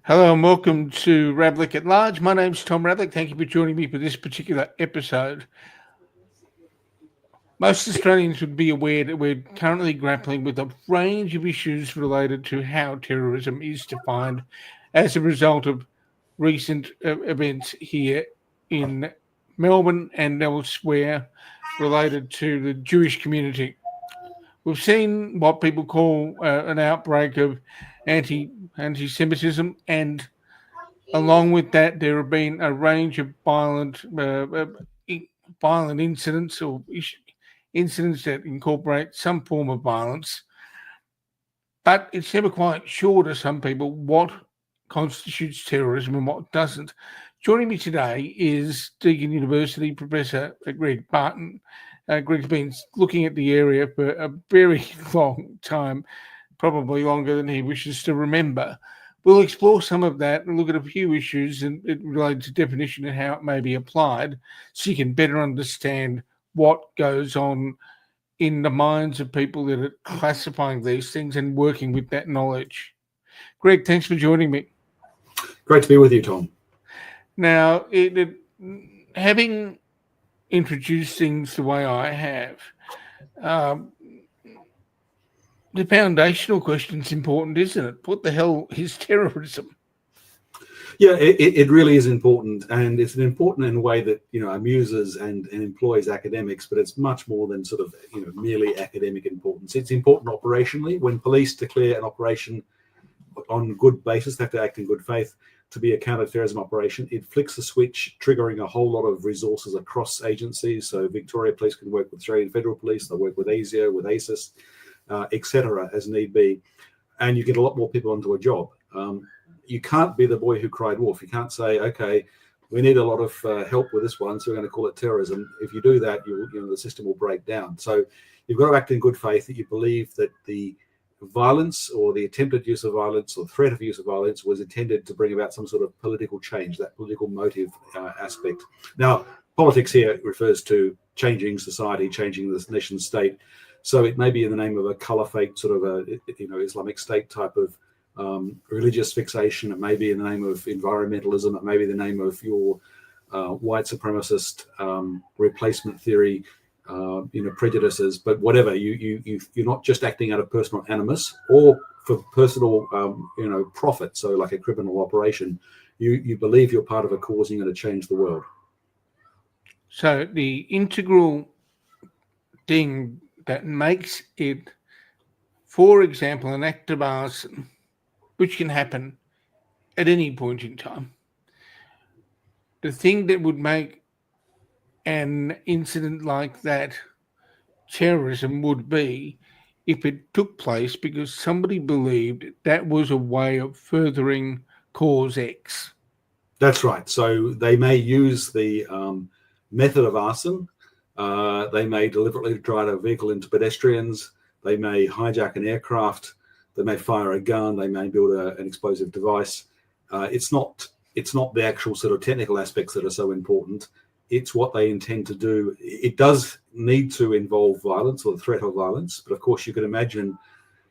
Hello and welcome to Ravlic at Large. My name's Tom Ravlic. Thank you for joining me for this particular episode. Most Australians would be aware that we're currently grappling with a range of issues related to how terrorism is defined as a result of recent events here in Melbourne and elsewhere related to the Jewish community. We've seen what people call an outbreak of anti-Semitism, and along with that, there have been a range of violent incidents or incidents that incorporate some form of violence. But it's never quite sure to some people what constitutes terrorism and what doesn't. Joining me today is Deakin University Professor Greg Barton. Greg's been looking at the area for a very long time, probably longer than he wishes to remember. We'll explore some of that and look at a few issues and related to definition and how it may be applied so you can better understand what goes on in the minds of people that are classifying these things and working with that knowledge. Greg, thanks for joining me. Great to be with you, Tom. Now, having introduced things the way I have, the foundational question is important, isn't it? What the hell is terrorism? Yeah, it really is important, and it's important in a way that amuses and employs academics, but it's much more than sort of merely academic importance. It's important operationally. When police declare an operation on good basis, they have to act in good faith to be a counter-terrorism operation. It flicks a switch, triggering a whole lot of resources across agencies. So Victoria Police can work with Australian Federal Police, they'll work with ASIO, with ASIS, etc., as need be, and you get a lot more people onto a job. You can't be the boy who cried wolf. You can't say, okay, we need a lot of help with this one, so we're going to call it terrorism. If you do that, the system will break down. So you've got to act in good faith, that you believe that the violence or the attempted use of violence or threat of use of violence was intended to bring about some sort of political change, that political motive aspect. Now, politics here refers to changing society, changing the nation state. So it may be in the name of a caliphate, sort of a Islamic State type of religious fixation. It may be in the name of environmentalism. It may be the name of your white supremacist replacement theory, prejudices. But whatever, you're not just acting out of personal animus or for personal, profit. So like a criminal operation, you believe you're part of a cause and you're going to change the world. So the integral thing that makes it, for example, an act of arson, which can happen at any point in time, the thing that would make an incident like that terrorism would be if it took place because somebody believed that was a way of furthering cause X. That's right. So they may use the method of arson. They may deliberately drive a vehicle into pedestrians. They may hijack an aircraft. They may fire a gun. They may build an explosive device. It's not the actual sort of technical aspects that are so important. It's what they intend to do. It does need to involve violence or the threat of violence. But of course, you can imagine,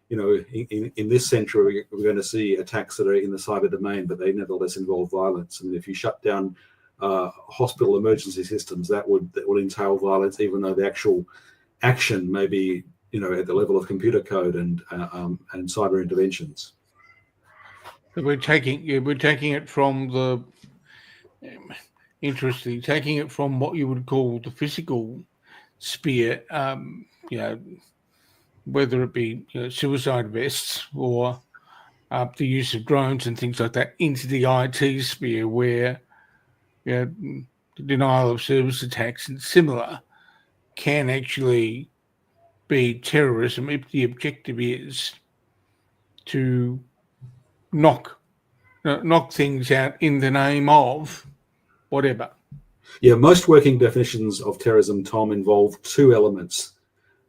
in this century, we're going to see attacks that are in the cyber domain, but they nevertheless involve violence. I mean, if you shut down hospital emergency systems, that will entail violence, even though the actual action may be, at the level of computer code and cyber interventions. So we're taking it from the taking it from what you would call the physical sphere, whether it be suicide vests or the use of drones and things like that, into the IT sphere where denial of service attacks and similar can actually be terrorism if the objective is to knock things out in the name of whatever. Yeah, most working definitions of terrorism, Tom, involve two elements.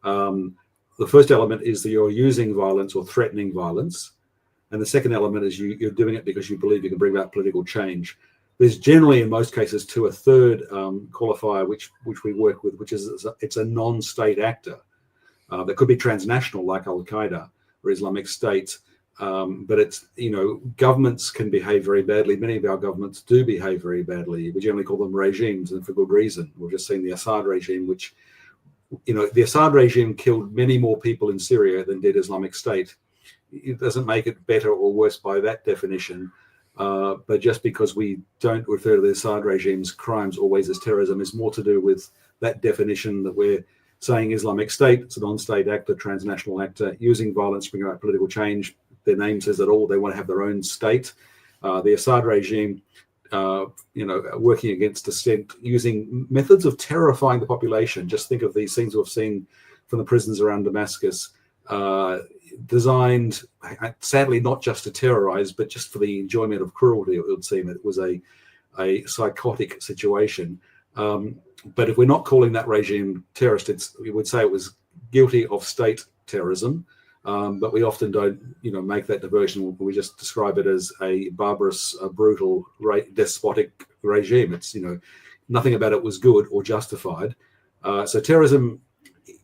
The first element is that you're using violence or threatening violence. And the second element is you're doing it because you believe you can bring about political change. There's generally, in most cases, a third qualifier which we work with, which is it's a non-state actor. That could be transnational, like Al-Qaeda or Islamic State. But it's, governments can behave very badly. Many of our governments do behave very badly. We generally call them regimes, and for good reason. We've just seen the Assad regime, which, the Assad regime killed many more people in Syria than did Islamic State. It doesn't make it better or worse by that definition. But just because we don't refer to the Assad regime's crimes always as terrorism is more to do with that definition that we're saying Islamic State, it's a non-state actor, transnational actor, using violence to bring about political change. Their name says it all. They want to have their own state. The Assad regime, working against dissent, using methods of terrifying the population. Just think of these things we've seen from the prisons around Damascus, designed, sadly, not just to terrorize, but just for the enjoyment of cruelty, it would seem. It was a psychotic situation. But if we're not calling that regime terrorist, we would say it was guilty of state terrorism. But we often don't, make that diversion. We just describe it as a barbarous, brutal, despotic regime. It's, nothing about it was good or justified. So terrorism,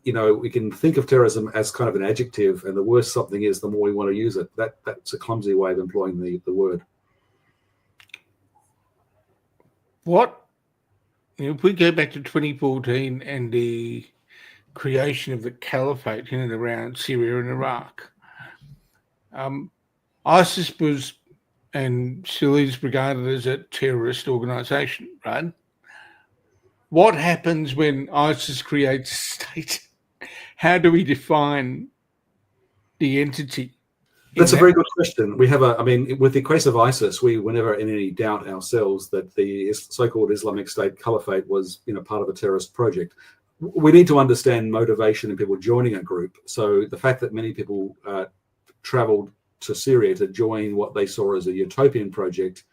we can think of terrorism as kind of an adjective, and the worse something is, the more we want to use it. That's a clumsy way of employing the word. If we go back to 2014 and the creation of the caliphate in and around Syria and Iraq, ISIS was and still is regarded as a terrorist organization, right? What happens when ISIS creates a state? How do we define the entity? That's a very good question. We have with the case of ISIS, we were never in any doubt ourselves that the so-called Islamic State caliphate was, part of a terrorist project. We need to understand motivation in people joining a group. So the fact that many people traveled to Syria to join what they saw as a utopian project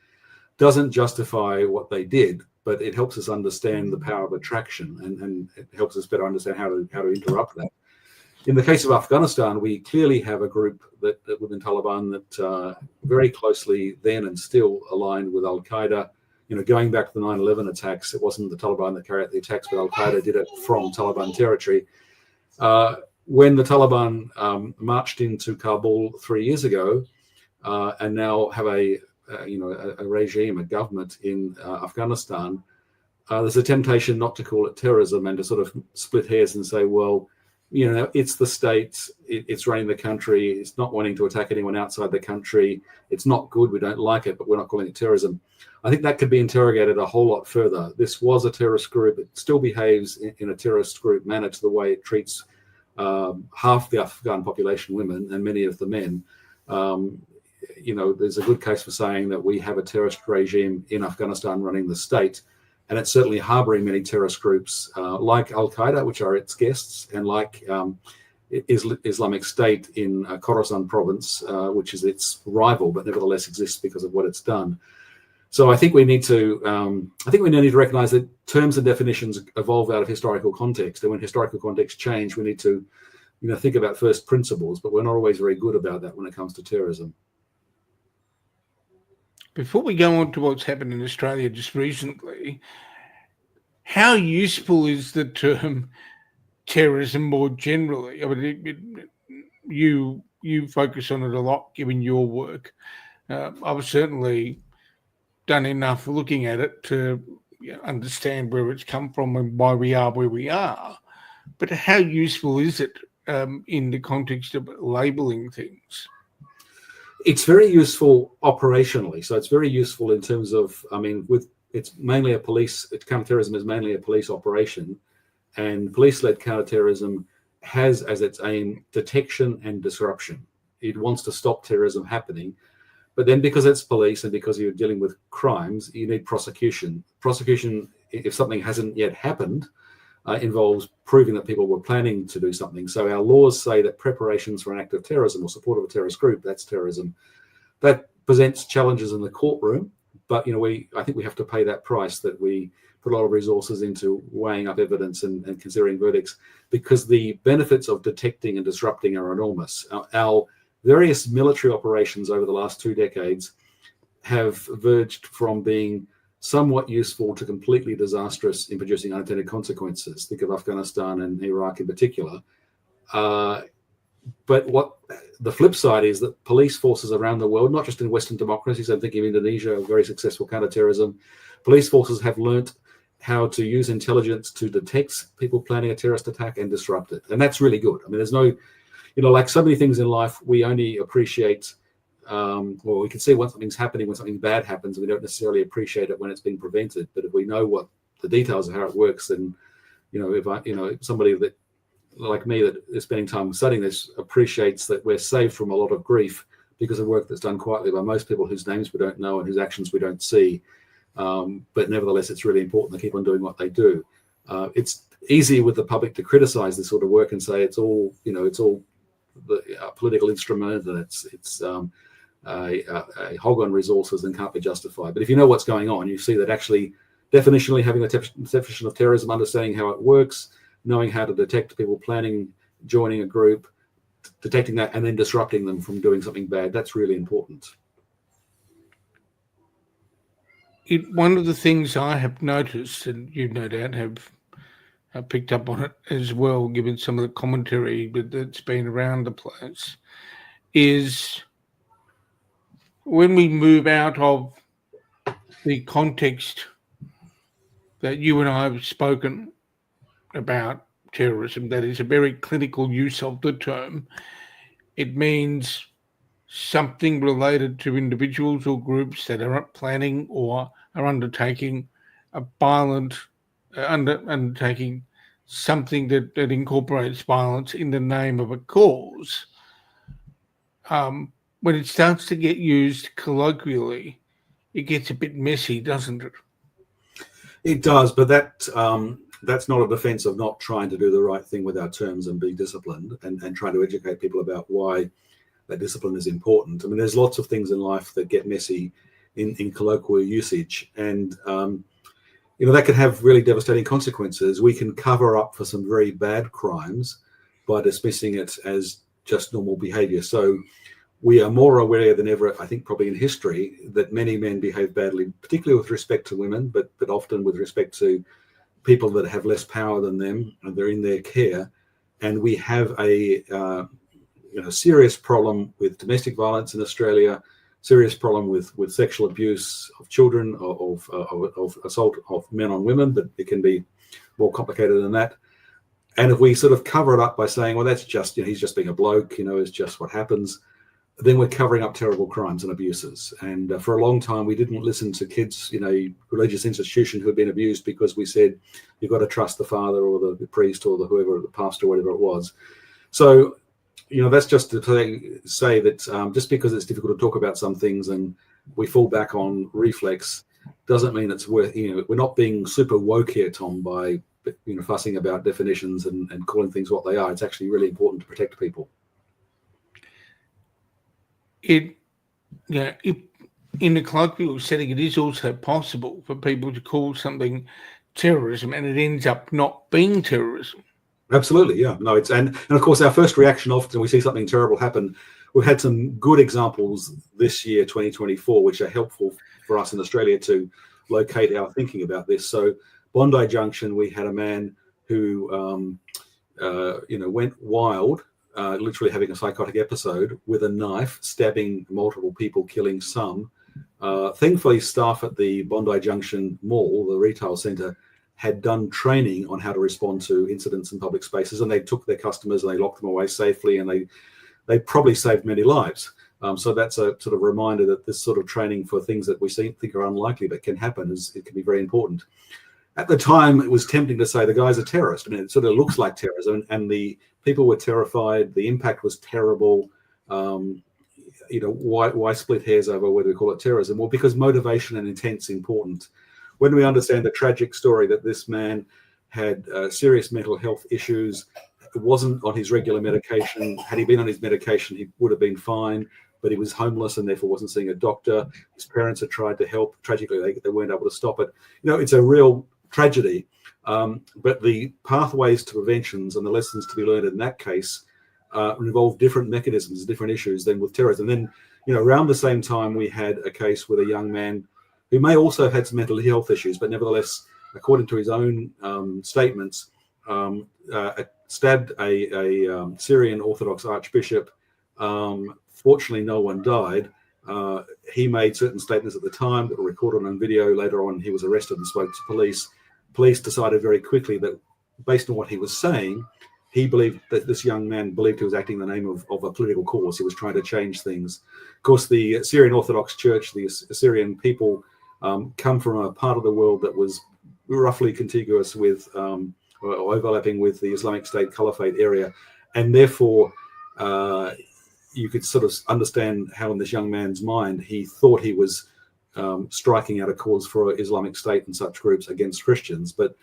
doesn't justify what they did, but it helps us understand the power of attraction, and it helps us better understand how to interrupt that. In the case of Afghanistan, we clearly have a group that within Taliban that very closely then and still aligned with Al-Qaeda. Going back to the 9/11 attacks, it wasn't the Taliban that carried out the attacks, but Al-Qaeda did it from Taliban territory. When the Taliban marched into Kabul 3 years ago, and now have a regime, a government in Afghanistan, there's a temptation not to call it terrorism and to sort of split hairs and say, well, it's the state, it's running the country, it's not wanting to attack anyone outside the country, it's not good, we don't like it, but we're not calling it terrorism. I think that could be interrogated a whole lot further. This was a terrorist group. It still behaves in a terrorist group manner to the way it treats half the Afghan population, women, and many of the men. There's a good case for saying that we have a terrorist regime in Afghanistan running the state, and it's certainly harboring many terrorist groups like Al-Qaeda, which are its guests, and like Islamic State in Khorasan province, which is its rival, but nevertheless exists because of what it's done. So I think we need to recognize that terms and definitions evolve out of historical context, and when historical context change, we need to think about first principles, but we're not always very good about that when it comes to terrorism. Before we go on to what's happened in Australia just recently, how useful is the term terrorism more generally? I mean, you focus on it a lot given your work. I've certainly done enough looking at it to understand where it's come from and why we are where we are. But how useful is it in the context of labeling things? It's very useful operationally. So it's very useful in terms of, it's mainly counterterrorism is mainly a police operation, and police-led counterterrorism has as its aim detection and disruption. It wants to stop terrorism happening, but then because it's police and because you're dealing with crimes, you need prosecution. Prosecution, if something hasn't yet happened, involves proving that people were planning to do something. So our laws say that preparations for an act of terrorism or support of a terrorist group, that's terrorism. That presents challenges in the courtroom, but I think we have to pay that price, that we put a lot of resources into weighing up evidence and considering verdicts, because the benefits of detecting and disrupting are enormous. Our various military operations over the last 2 decades have verged from being somewhat useful to completely disastrous in producing unintended consequences. Think of Afghanistan and Iraq in particular. But what the flip side is that police forces around the world, not just in Western democracies, I'm thinking of Indonesia, a very successful counterterrorism, police forces have learnt how to use intelligence to detect people planning a terrorist attack and disrupt it. And that's really good. I mean, there's no, like so many things in life, we only appreciate, well, we can see when something's happening, when something bad happens, and we don't necessarily appreciate it when it's being prevented. But if we know what the details of how it works, then, if somebody that like me that is spending time studying this appreciates that we're saved from a lot of grief because of work that's done quietly by most people whose names we don't know and whose actions we don't see. But nevertheless, it's really important to keep on doing what they do. It's easy with the public to criticize this sort of work and say it's all the political instrument and it's a hog on resources and can't be justified. But if you know what's going on, you see that actually definitionally having a definition of terrorism, understanding how it works, knowing how to detect people planning, joining a group, detecting that, and then disrupting them from doing something bad, that's really important. One of the things I have noticed, and you no doubt have picked up on it as well, given some of the commentary that's been around the place, is when we move out of the context that you and I have spoken about terrorism, that is a very clinical use of the term, it means something related to individuals or groups that are planning or are undertaking a violent, undertaking something that incorporates violence in the name of a cause. When it starts to get used colloquially, it gets a bit messy, doesn't it? It does, but that's not a defense of not trying to do the right thing with our terms and be disciplined and trying to educate people about why that discipline is important. I mean, there's lots of things in life that get messy in colloquial usage, and that can have really devastating consequences. We can cover up for some very bad crimes by dismissing it as just normal behavior. So we are more aware than ever, I think, probably in history, that many men behave badly, particularly with respect to women, but often with respect to people that have less power than them and they're in their care. And we have a serious problem with domestic violence in Australia, serious problem with sexual abuse of children, of assault of men on women, but it can be more complicated than that. And if we sort of cover it up by saying, well, that's just, he's just being a bloke, it's just what happens, then we're covering up terrible crimes and abuses. And for a long time, we didn't listen to kids in a religious institution who had been abused because we said, you've got to trust the father or the priest or the pastor, whatever it was. So, that's just to say that just because it's difficult to talk about some things and we fall back on reflex doesn't mean it's worth, we're not being super woke here, Tom, by, fussing about definitions and calling things what they are. It's actually really important to protect people. In a colloquial setting, it is also possible for people to call something terrorism and it ends up not being terrorism. Absolutely, yeah. No, and of course our first reaction often we see something terrible happen. We've had some good examples this year, 2024, which are helpful for us in Australia to locate our thinking about this. So Bondi Junction, we had a man who went wild, literally having a psychotic episode with a knife, stabbing multiple people, killing some. Thankfully, staff at the Bondi Junction Mall, the retail centre, had done training on how to respond to incidents in public spaces, and they took their customers and they locked them away safely, and they probably saved many lives. So that's a sort of reminder that this sort of training for things that we think are unlikely but can happen it can be very important. At the time, it was tempting to say the guy's a terrorist. I mean, it sort of looks like terrorism, and the people were terrified. The impact was terrible. Why split hairs over whether we call it terrorism? Well, because motivation and intent's important. When we understand the tragic story that this man had serious mental health issues, wasn't on his regular medication. Had he been on his medication, he would have been fine, but he was homeless and therefore wasn't seeing a doctor. His parents had tried to help. Tragically, they weren't able to stop it. It's a real tragedy. But the pathways to preventions and the lessons to be learned in that case involve different mechanisms, different issues than with terrorism. And then, around the same time, we had a case with a young man who may also have had some mental health issues, but nevertheless, according to his own statements, stabbed a Syrian Orthodox archbishop. Fortunately, no one died. He made certain statements at the time that were recorded on video. Later on, he was arrested and spoke to police. Police decided very quickly that, based on what he was saying, he believed that this young man believed he was acting in the name of a political cause. He was trying to change things. Of course, the Syrian Orthodox Church, the Syrian people, come from a part of the world that was roughly contiguous with or overlapping with the Islamic State Caliphate area, and therefore you could sort of understand how in this young man's mind he thought he was striking out a cause for Islamic State and such groups against Christians. But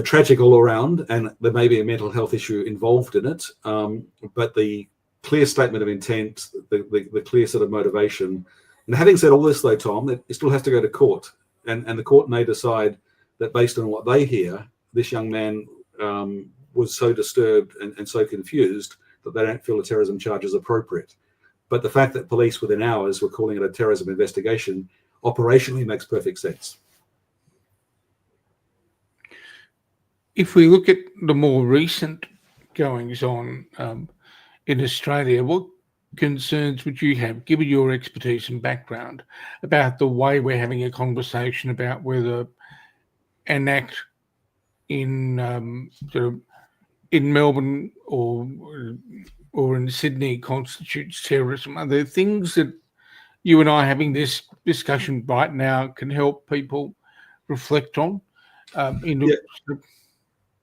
tragic all around, and there may be a mental health issue involved in it. But the clear statement of intent, the clear sort of motivation. And having said all this, though, Tom, it still has to go to court, and the court may decide that based on what they hear, this young man was so disturbed and so confused that they don't feel the terrorism charge is appropriate. But the fact that police within hours were calling it a terrorism investigation operationally makes perfect sense. If we look at the more recent goings on in Australia, what concerns would you have, given your expertise and background, about the way we're having a conversation about whether an act in in Melbourne or in Sydney constitutes terrorism? Are there things that you and I having this discussion right now can help people reflect on?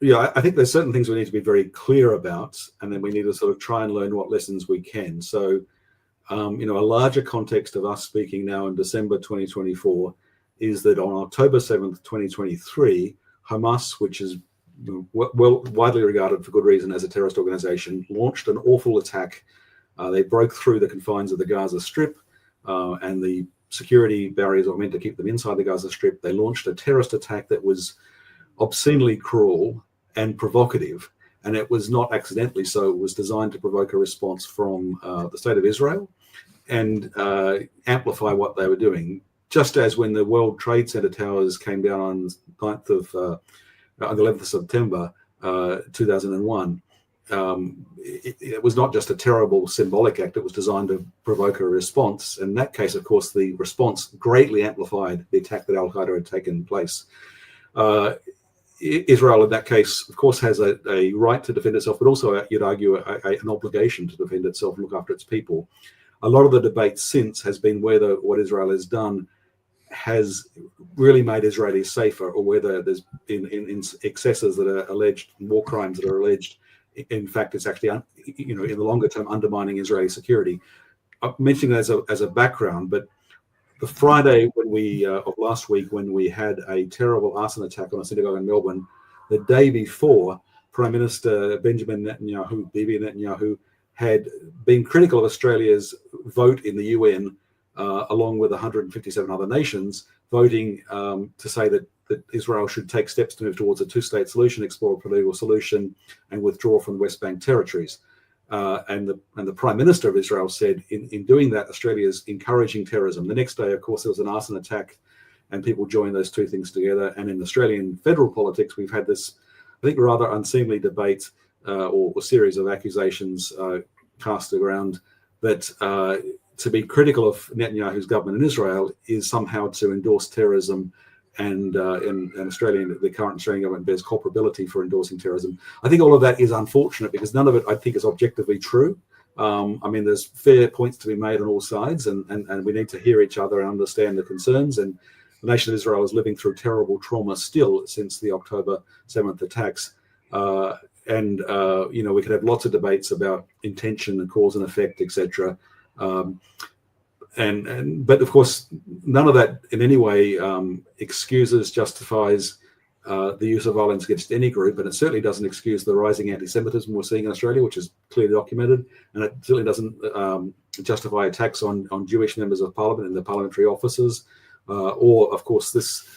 Yeah, I think there's certain things we need to be very clear about, and then we need to sort of try and learn what lessons we can. So, a larger context of us speaking now in December 2024 is that on October 7th, 2023, Hamas, which is widely regarded for good reason as a terrorist organization, launched an awful attack. They broke through the confines of the Gaza Strip, and the security barriers were meant to keep them inside the Gaza Strip. They launched a terrorist attack that was obscenely cruel and provocative, and it was not accidentally so. It was designed to provoke a response from the state of Israel and amplify what they were doing. Just as when the World Trade Center towers came down on the 11th of September 2001, it was not just a terrible symbolic act. It was designed to provoke a response. In that case, of course, the response greatly amplified the attack that Al-Qaeda had taken place. Israel, in that case, of course, has a right to defend itself, but also, you'd argue, an obligation to defend itself and look after its people. A lot of the debate since has been whether what Israel has done has really made Israelis safer, or whether there's in excesses that are alleged, war crimes that are alleged, in fact, it's actually, in the longer term, undermining Israeli security. I'm mentioning that as a background, but the Friday of last week, when we had a terrible arson attack on a synagogue in Melbourne, the day before, Prime Minister Benjamin Netanyahu, Bibi Netanyahu, had been critical of Australia's vote in the UN, along with 157 other nations, voting to say that Israel should take steps to move towards a two-state solution, explore a political solution, and withdraw from the West Bank territories. And the Prime Minister of Israel said, in doing that, Australia is encouraging terrorism. The next day, of course, there was an arson attack, and people joined those two things together. And in Australian federal politics, we've had this, I think, rather unseemly debate or series of accusations cast around that to be critical of Netanyahu's government in Israel is somehow to endorse terrorism. And in the current Australian government bears culpability for endorsing terrorism. I think all of that is unfortunate, because none of it, I think, is objectively true. There's fair points to be made on all sides, and we need to hear each other and understand the concerns. And the nation of Israel is living through terrible trauma still since the October 7th attacks. We could have lots of debates about intention and cause and effect, etc. But of course, none of that in any way excuses, justifies the use of violence against any group, and it certainly doesn't excuse the rising anti-Semitism we're seeing in Australia, which is clearly documented, and it certainly doesn't justify attacks on Jewish members of Parliament and the parliamentary offices, or of course this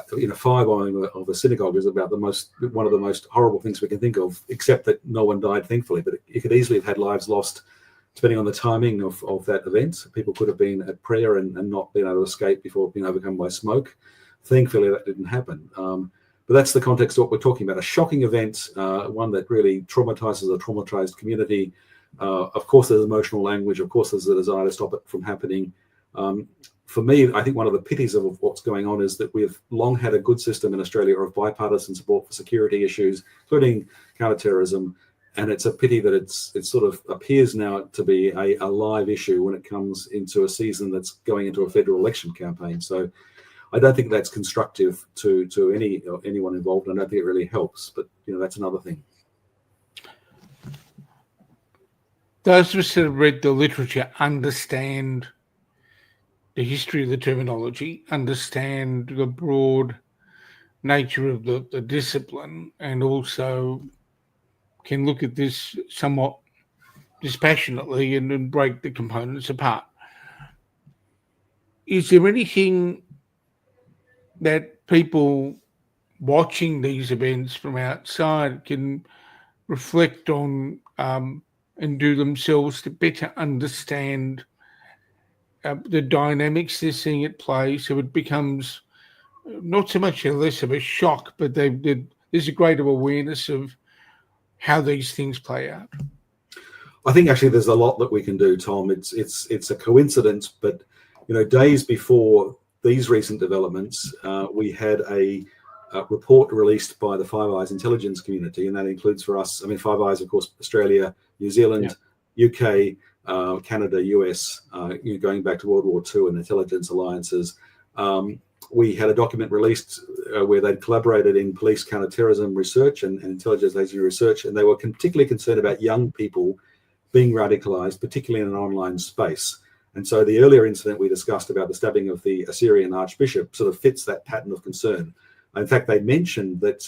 firebombing of a synagogue is about one of the most horrible things we can think of, except that no one died, thankfully, but it could easily have had lives lost. Depending on the timing of that event, people could have been at prayer and not been able to escape before being overcome by smoke. Thankfully, that didn't happen. But that's the context of what we're talking about. A shocking event, one that really traumatizes a traumatized community. Of course, there's emotional language. Of course, there's a desire to stop it from happening. For me, I think one of the pities of what's going on is that we've long had a good system in Australia of bipartisan support for security issues, including counterterrorism. And it's a pity that it sort of appears now to be a live issue when it comes into a season that's going into a federal election campaign. So I don't think that's constructive to anyone involved. I don't think it really helps, but that's another thing. Those of us that have read the literature understand the history of the terminology, understand the broad nature of the discipline, and also can look at this somewhat dispassionately and break the components apart. Is there anything that people watching these events from outside can reflect on and do themselves to better understand the dynamics they're seeing at play, so it becomes not so much a less of a shock, but there's a greater awareness of how these things play out? I think actually there's a lot that we can do, Tom. It's a coincidence, but days before these recent developments, we had a report released by the Five Eyes intelligence community, and that includes for us, Five Eyes, of course, Australia, New Zealand, UK, Canada, US, going back to World War II and intelligence alliances. We had a document released where they'd collaborated in police counterterrorism research and intelligence agency research, and they were particularly concerned about young people being radicalized, particularly in an online space. And so the earlier incident we discussed about the stabbing of the Assyrian archbishop sort of fits that pattern of concern. In fact, they mentioned that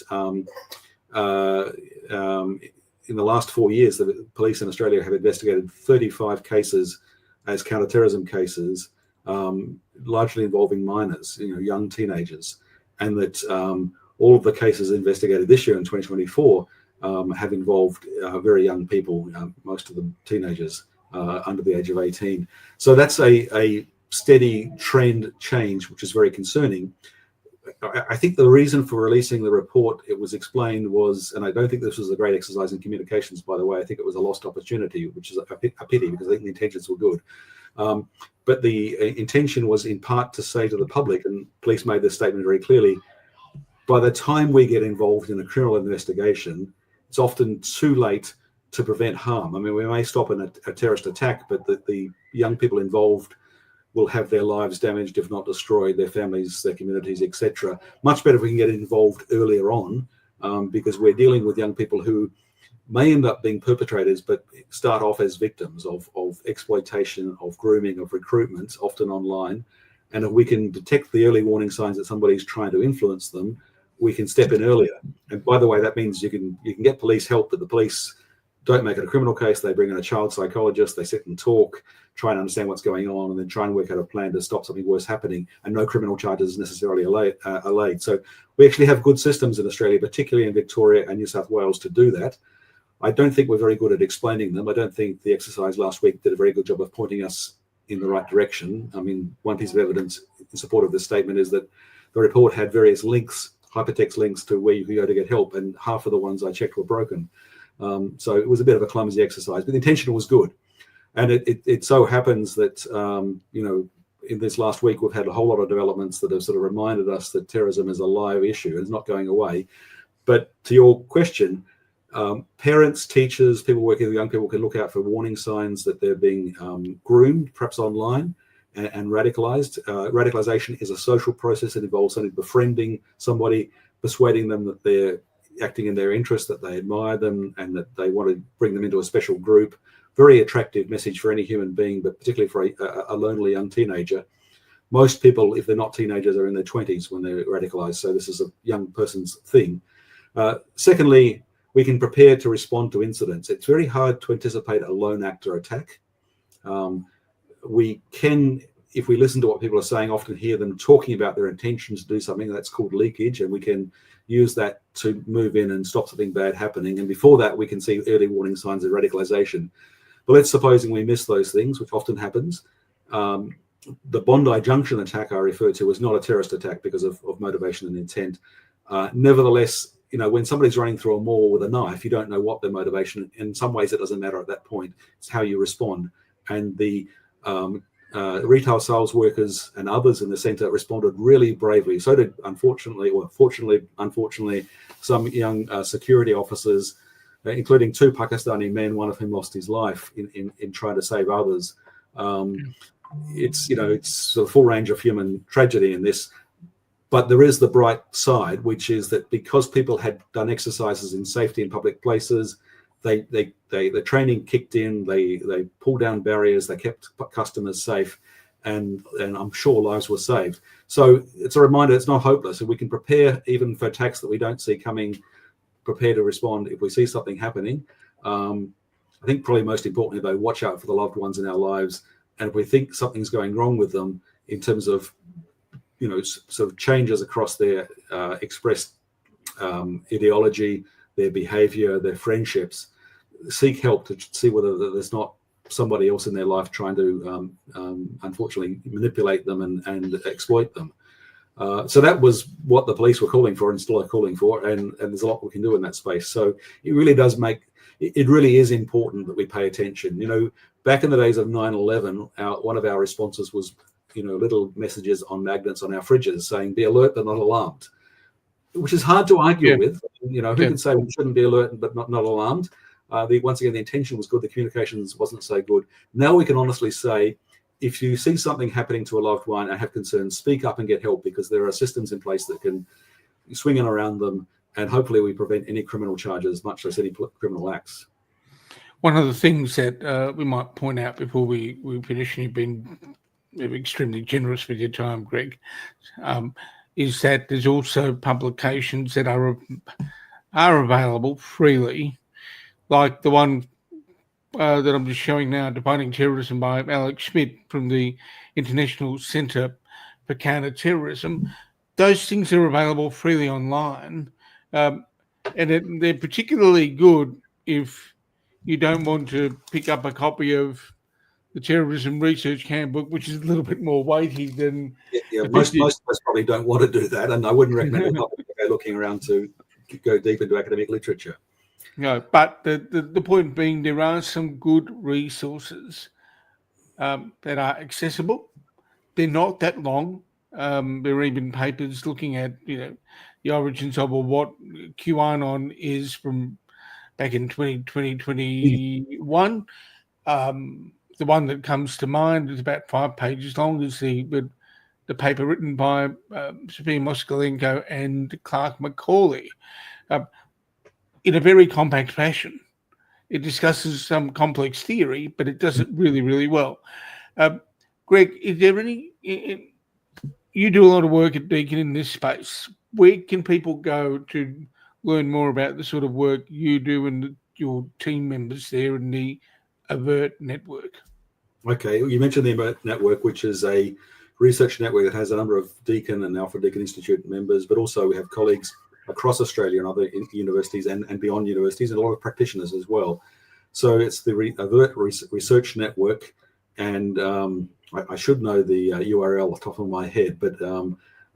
in the last 4 years, the police in Australia have investigated 35 cases as counterterrorism cases, largely involving minors, young teenagers, and that all of the cases investigated this year in 2024 have involved very young people, most of them teenagers under the age of 18. So that's a steady trend change, which is very concerning. I think the reason for releasing the report, it was explained, was, and I don't think this was a great exercise in communications, by the way, I think it was a lost opportunity, which is a pity because I think the intentions were good. But the intention was in part to say to the public, and police made this statement very clearly, by the time we get involved in a criminal investigation, it's often too late to prevent harm. We may stop a terrorist attack, but the young people involved will have their lives damaged, if not destroyed, their families, their communities, etc. Much better if we can get involved earlier on, because we're dealing with young people who may end up being perpetrators, but start off as victims of exploitation, of grooming, of recruitment, often online. And if we can detect the early warning signs that somebody's trying to influence them, we can step in earlier. And by the way, that means you can get police help, but the police don't make it a criminal case. They bring in a child psychologist, they sit and talk, try and understand what's going on, and then try and work out a plan to stop something worse happening, and no criminal charges necessarily are laid. So we actually have good systems in Australia, particularly in Victoria and New South Wales, to do that. I don't think we're very good at explaining them. I don't think the exercise last week did a very good job of pointing us in the right direction. One piece of evidence in support of this statement is that the report had various links, hypertext links to where you could go to get help, and half of the ones I checked were broken. So it was a bit of a clumsy exercise, but the intention was good. And it so happens that, in this last week, we've had a whole lot of developments that have sort of reminded us that terrorism is a live issue and it's not going away. But to your question, parents, teachers, people working with young people can look out for warning signs that they're being groomed, perhaps online, and radicalized. Radicalization is a social process. It involves somebody befriending somebody, persuading them that they're acting in their interest, that they admire them, and that they want to bring them into a special group. Very attractive message for any human being, but particularly for a lonely young teenager. Most people, if they're not teenagers, are in their 20s when they're radicalized. So this is a young person's thing. Secondly, we can prepare to respond to incidents. It's very hard to anticipate a lone actor attack. We can, if we listen to what people are saying, often hear them talking about their intentions to do something. That's called leakage, and we can use that to move in and stop something bad happening. And before that, we can see early warning signs of radicalization. But let's supposing we miss those things, which often happens. The Bondi Junction attack I referred to was not a terrorist attack because of motivation and intent. Nevertheless, when somebody's running through a mall with a knife, you don't know what their motivation. In some ways, it doesn't matter at that point. It's how you respond. And the retail sales workers and others in the centre responded really bravely. So did, fortunately, some young security officers, including 2 Pakistani men, one of whom lost his life in trying to save others. It's a full range of human tragedy in this. But there is the bright side, which is that because people had done exercises in safety in public places, the training kicked in, they pulled down barriers, they kept customers safe, and I'm sure lives were saved. So it's a reminder it's not hopeless, and we can prepare even for attacks that we don't see coming, prepare to respond if we see something happening. I think probably most importantly, though, watch out for the loved ones in our lives, and if we think something's going wrong with them in terms of sort of changes across their expressed ideology, their behavior, their friendships, seek help to see whether there's not somebody else in their life trying to unfortunately manipulate them and exploit them. So that was what the police were calling for and still are calling for, and there's a lot we can do in that space. So it really does it really is important that we pay attention. Back in the days of 9/11, one of our responses was little messages on magnets on our fridges saying, be alert but not alarmed, which is hard to argue with. Who can say we shouldn't be alert but not alarmed? Once again, the intention was good, the communications wasn't so good. Now we can honestly say, if you see something happening to a loved one and have concerns, speak up and get help, because there are systems in place that can swing in around them, and hopefully we prevent any criminal charges, much less any criminal acts. One of the things that we might point out before we finish, and you've been extremely generous with your time, Greg, is that there's also publications that are available freely, like the one that I'm just showing now, Defining Terrorism by Alex Schmidt from the International Centre for Counter-Terrorism. Those things are available freely online, and they're particularly good if you don't want to pick up a copy of the Terrorism Research Handbook, which is a little bit more weighty than... Most of us probably don't want to do that, and I wouldn't recommend the public to go looking around to go deep into academic literature. No, but the point being, there are some good resources that are accessible. They're not that long. There are even papers looking at the origins of what QAnon is from back in 2021. The one that comes to mind is about 5 pages long. Is the paper written by Sophia Moskalenko and Clark Macaulay in a very compact fashion. It discusses some complex theory, but it does it really, really well. Greg, is there any... You do a lot of work at Deakin in this space. Where can people go to learn more about the sort of work you do and your team members there in the Avert network? Okay, you mentioned the Avert network, which is a research network that has a number of Deakin and Alfred Deakin Institute members, but also we have colleagues across Australia and other universities and beyond universities, and a lot of practitioners as well. So it's the Avert Research Network, and I should know the URL off the top of my head, but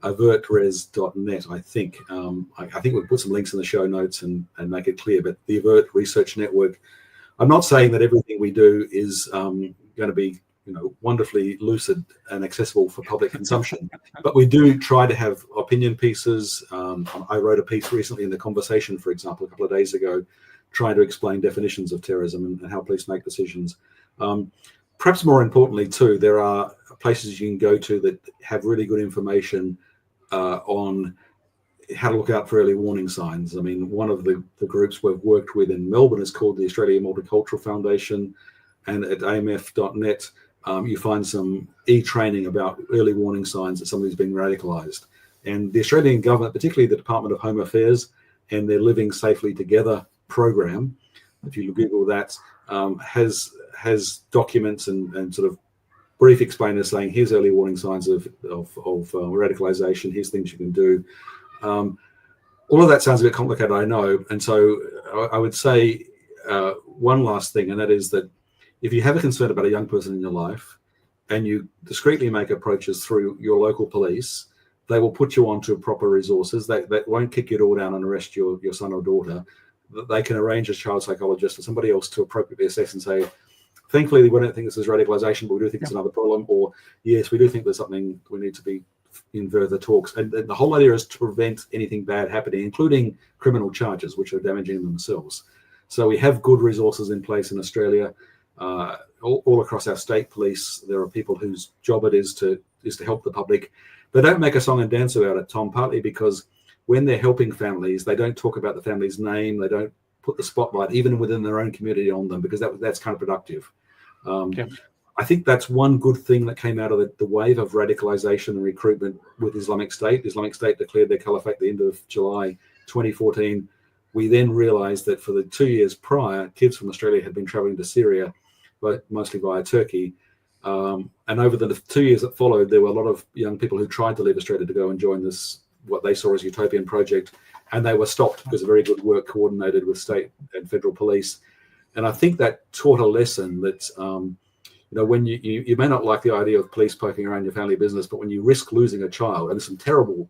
avertres.net, I think. I think we'll put some links in the show notes and make it clear, but the Avert Research Network. I'm not saying that everything we do is going to be wonderfully lucid and accessible for public consumption, but we do try to have opinion pieces. I wrote a piece recently in The Conversation, for example, a couple of days ago, trying to explain definitions of terrorism and how police make decisions. Perhaps more importantly, too, there are places you can go to that have really good information on how to look out for early warning signs. I mean, one of the groups we've worked with in Melbourne is called the Australian Multicultural Foundation, and at amf.net you find some e-training about early warning signs that somebody's been radicalised. And the Australian government, particularly the Department of Home Affairs and their Living Safely Together program, if you Google that, has documents and sort of brief explainers saying, here's early warning signs of radicalisation, here's things you can do. All of that sounds a bit complicated, I know. And so I would say one last thing, and that is that if you have a concern about a young person in your life and you discreetly make approaches through your local police, they will put you onto proper resources. They won't kick your door down and arrest your son or daughter. They can arrange a child psychologist or somebody else to appropriately assess and say, thankfully, we don't think this is radicalization, but we do think it's another problem. Or, yes, we do think there's something we need to be in further talks. And the whole idea is to prevent anything bad happening, including criminal charges, which are damaging themselves. So we have good resources in place in Australia. All across our state police, there are people whose job it is to help the public. They don't make a song and dance about it, Tom, partly because when they're helping families, they don't talk about the family's name. They don't put the spotlight, even within their own community, on them, because that's counterproductive. I think that's one good thing that came out of the wave of radicalization and recruitment with Islamic State. Islamic State declared their caliphate at the end of July 2014. We then realized that for the 2 years prior, kids from Australia had been traveling to Syria, but mostly via Turkey. And over the 2 years that followed, there were a lot of young people who tried to leave Australia to go and join this, what they saw as utopian project, and they were stopped because of very good work coordinated with state and federal police. And I think that taught a lesson that, when you may not like the idea of police poking around your family business, but when you risk losing a child, and there's some terrible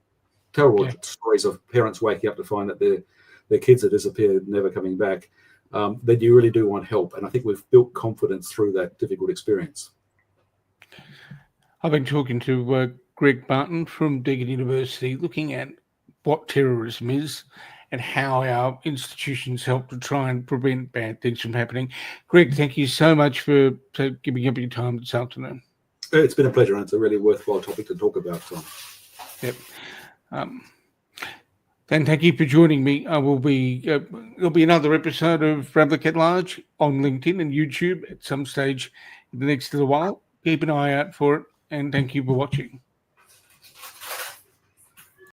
stories of parents waking up to find that their kids have disappeared, never coming back, then you really do want help. And I think we've built confidence through that difficult experience. I've been talking to Greg Bsrton from Deakin University, looking at what terrorism is and how our institutions help to try and prevent bad things from happening. Greg, thank you so much for giving up your time this afternoon. It's been a pleasure, and it's a really worthwhile topic to talk about, Tom. Yep. And thank you for joining me. There'll be another episode of Ravlic at Large on LinkedIn and YouTube at some stage in the next little while. Keep an eye out for it, and thank you for watching.